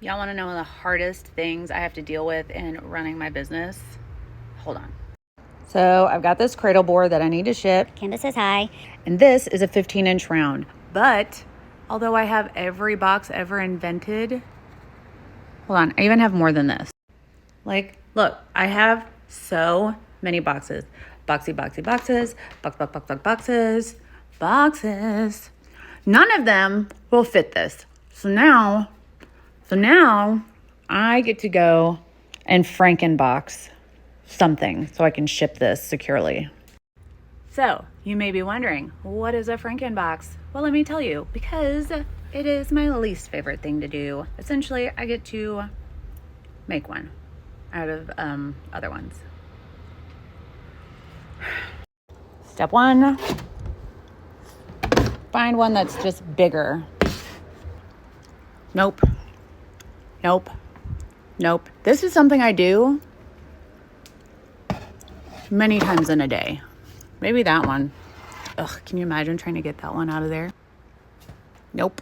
Y'all want to know one of the hardest things I have to deal with in running my business? Hold on. So I've got this cradle board that I need to ship. Candace says hi. And this is a 15-inch round. But although I have every box ever invented, hold on, I even have more than this. Like, look, I have so many boxes. Boxy, boxes, boxes. None of them will fit this. So now I get to go and Franken box something so I can ship this securely. So you may be wondering, what is a Franken box? Well, let me tell you, because it is my least favorite thing to do. Essentially, I get to make one out of other ones. Step one, find one that's just bigger. Nope. This is something I do many times in a day. Maybe that one. Ugh, can you imagine trying to get that one out of there? Nope.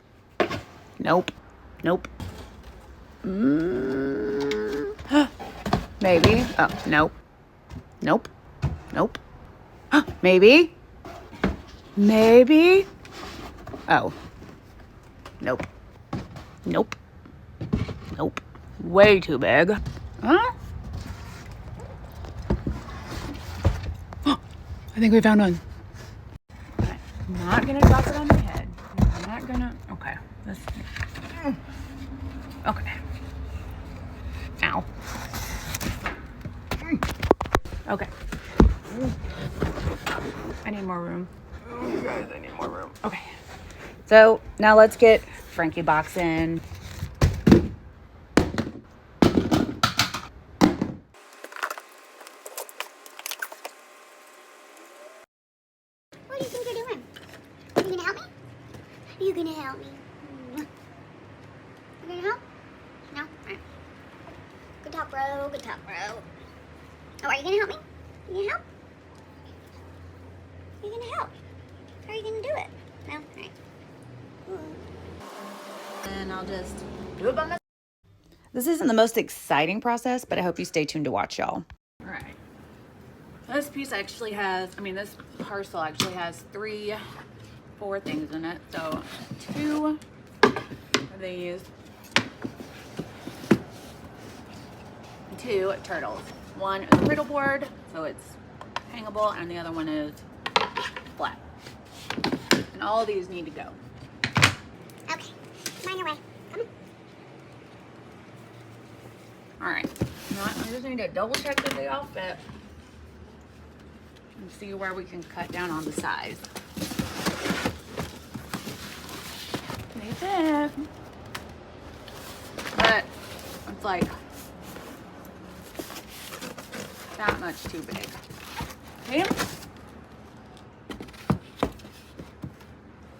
Maybe. Oh, nope. Maybe. Oh. Nope. Way too big. Huh? I think we found one. Okay. I'm not gonna drop it on my head. I'm not gonna. Okay. Okay. Ow. Okay. I need more room. Oh, you guys, I need more room. Okay. So now let's get Frankie box in. What do you think you're doing? Are you gonna help me? Are you gonna help me? You gonna help? No? Alright. Good talk, bro. Oh, are you gonna help me? You gonna help? Are you gonna help? How are you gonna do it? No? Alright. And I'll just do it by myself. This isn't the most exciting process, but I hope you stay tuned to watch, y'all. All right. This piece actually has, this parcel actually has 4 things in it. So 2 of these, 2 turtles. One is a cradle board, so it's hangable, and the other one is flat. And all of these need to go. Okay. Mine away. Come on. All right. Now I just need to double check that they all fit and see where we can cut down on the size. They fit. But it's like that much too big. Okay?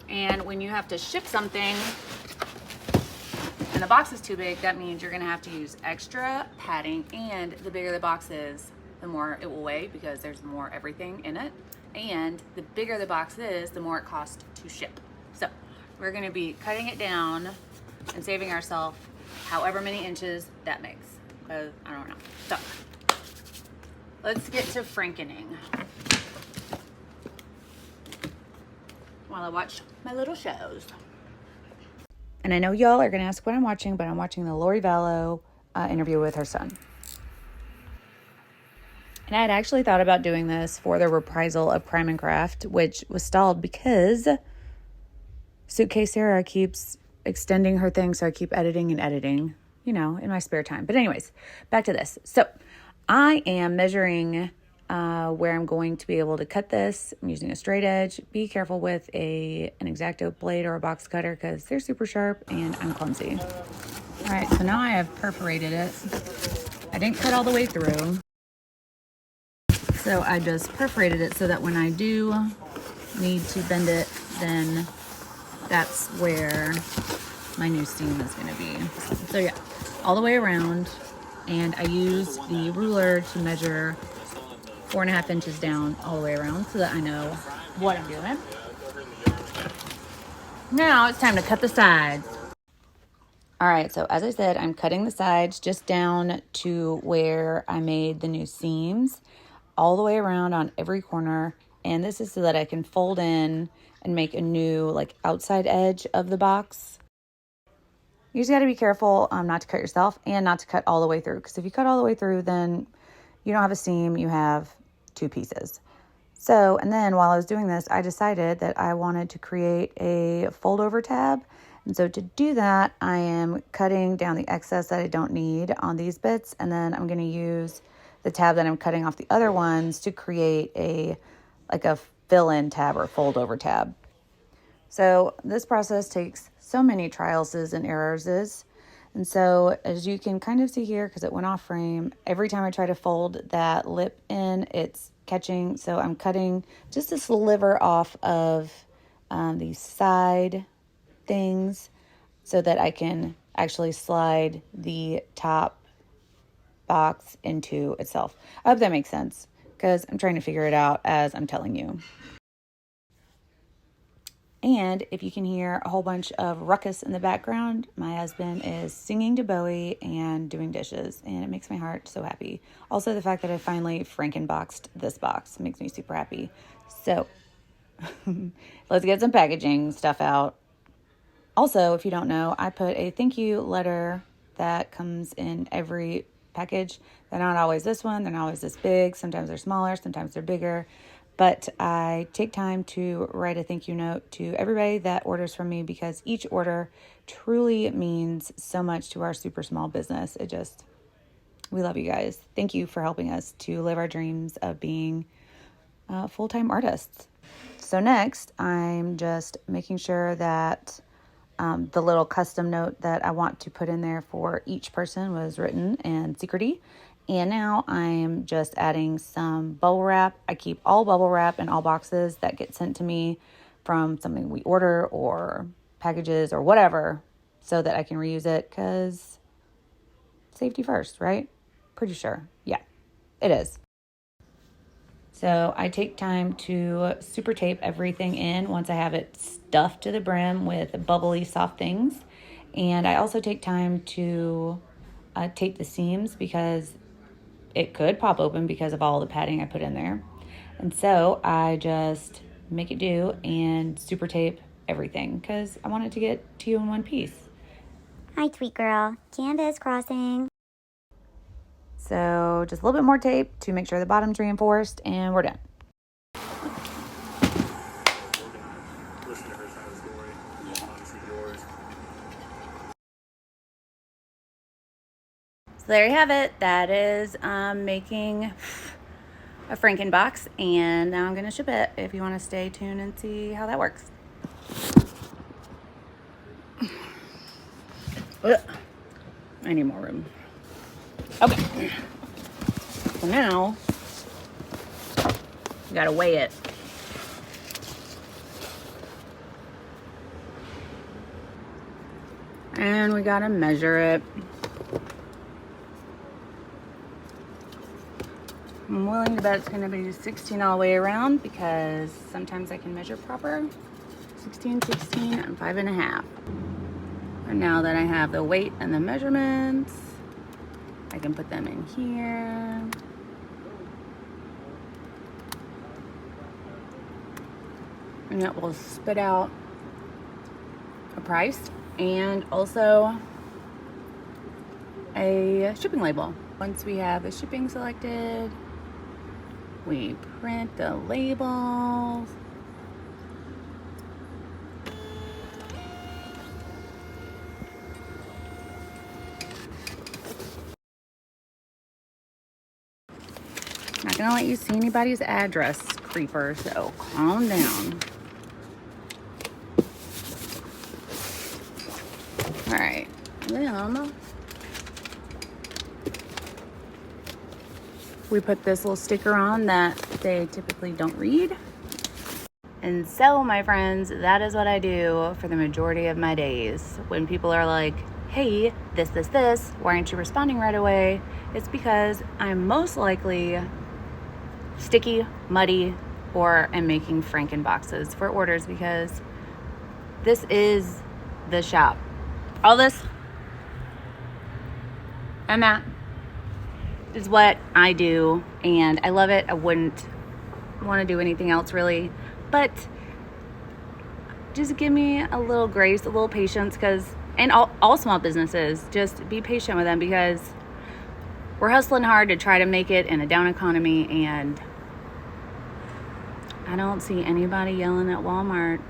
And when you have to ship something and the box is too big, that means you're gonna have to use extra padding, and the bigger the box is, the more it will weigh because there's more everything in it. And the bigger the box is, the more it costs to ship. So we're gonna be cutting it down and saving ourselves however many inches that makes, because I don't know. So let's get to Frankening while I watch my little shows. And I know y'all are going to ask what I'm watching, but I'm watching the Lori Vallow interview with her son. And I had actually thought about doing this for the reprisal of Crime and Craft, which was stalled because Suitcase Sarah keeps extending her thing, so I keep editing, in my spare time. But anyways, back to this. So I am measuring where I'm going to be able to cut this. I'm using a straight edge. Be careful with an X-Acto blade or a box cutter because they're super sharp and I'm clumsy. All right, so now I have perforated it. I didn't cut all the way through. So I just perforated it so that when I do need to bend it, then that's where my new seam is going to be. So yeah, all the way around. And I used the ruler to measure 4.5 inches down all the way around so that I know what I'm doing. Now it's time to cut the sides. All right, so as I said, I'm cutting the sides just down to where I made the new seams, all the way around on every corner. And this is so that I can fold in and make a new like outside edge of the box. You just got to be careful not to cut yourself and not to cut all the way through, because if you cut all the way through, then you don't have a seam, you have two pieces. So, and then while I was doing this, I decided that I wanted to create a fold over tab. And so to do that, I am cutting down the excess that I don't need on these bits. And then I'm going to use the tab that I'm cutting off the other ones to create a fill-in tab or fold over tab. So this process takes so many trials and errors. And so as you can kind of see here, because it went off frame, every time I try to fold that lip in, it's catching. So I'm cutting just a sliver off of these side things so that I can actually slide the top box into itself. I hope that makes sense, because I'm trying to figure it out as I'm telling you. And if you can hear a whole bunch of ruckus in the background, my husband is singing to Bowie and doing dishes, and it makes my heart so happy. Also, the fact that I finally Franken boxed this box makes me super happy. So let's get some packaging stuff out. Also, if you don't know, I put a thank you letter that comes in every package. They're not always this one. They're not always this big. Sometimes they're smaller. Sometimes they're bigger. But I take time to write a thank you note to everybody that orders from me, because each order truly means so much to our super small business. We love you guys. Thank you for helping us to live our dreams of being full-time artists. So next, I'm just making sure that the little custom note that I want to put in there for each person was written and secrety. And now I'm just adding some bubble wrap. I keep all bubble wrap in all boxes that get sent to me from something we order or packages or whatever, so that I can reuse it, because safety first, right? Pretty sure. Yeah, it is. So I take time to super tape everything in once I have it stuffed to the brim with bubbly soft things. And I also take time to tape the seams, because it could pop open because of all the padding I put in there. And so I just make it do and super tape everything, because I want it to get to you in one piece. Hi, sweet girl. Candace crossing. So just a little bit more tape to make sure the bottom's reinforced, and we're done. So there you have it. That is making a Franken box, and now I'm going to ship it. If you want to stay tuned and see how that works. Ugh. I need more room. Okay. So now you got to weigh it. And we got to measure it. I'm willing to bet it's going to be 16 all the way around, because sometimes I can measure proper. 16, and 5.5. And now that I have the weight and the measurements, I can put them in here. And it will spit out a price and also a shipping label. Once we have the shipping selected, we print the labels. Not gonna let you see anybody's address, creeper, so calm down. All right, then we put this little sticker on that they typically don't read. And so, my friends, that is what I do for the majority of my days. When people are like, hey, this, why aren't you responding right away? It's because I'm most likely sticky, muddy, or am making Franken boxes for orders, because this is the shop. All this And that is what I do, and I love it. I wouldn't want to do anything else really, but just give me a little grace, a little patience, and all small businesses, just be patient with them, because we're hustling hard to try to make it in a down economy, and I don't see anybody yelling at Walmart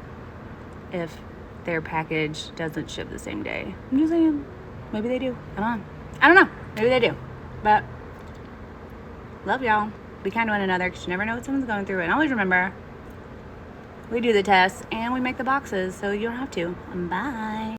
if their package doesn't ship the same day. I'm just saying, maybe they do. I don't know. Maybe they do. But love y'all. Be kind to one another, because you never know what someone's going through. And always remember, we do the tests and we make the boxes, so you don't have to. Bye.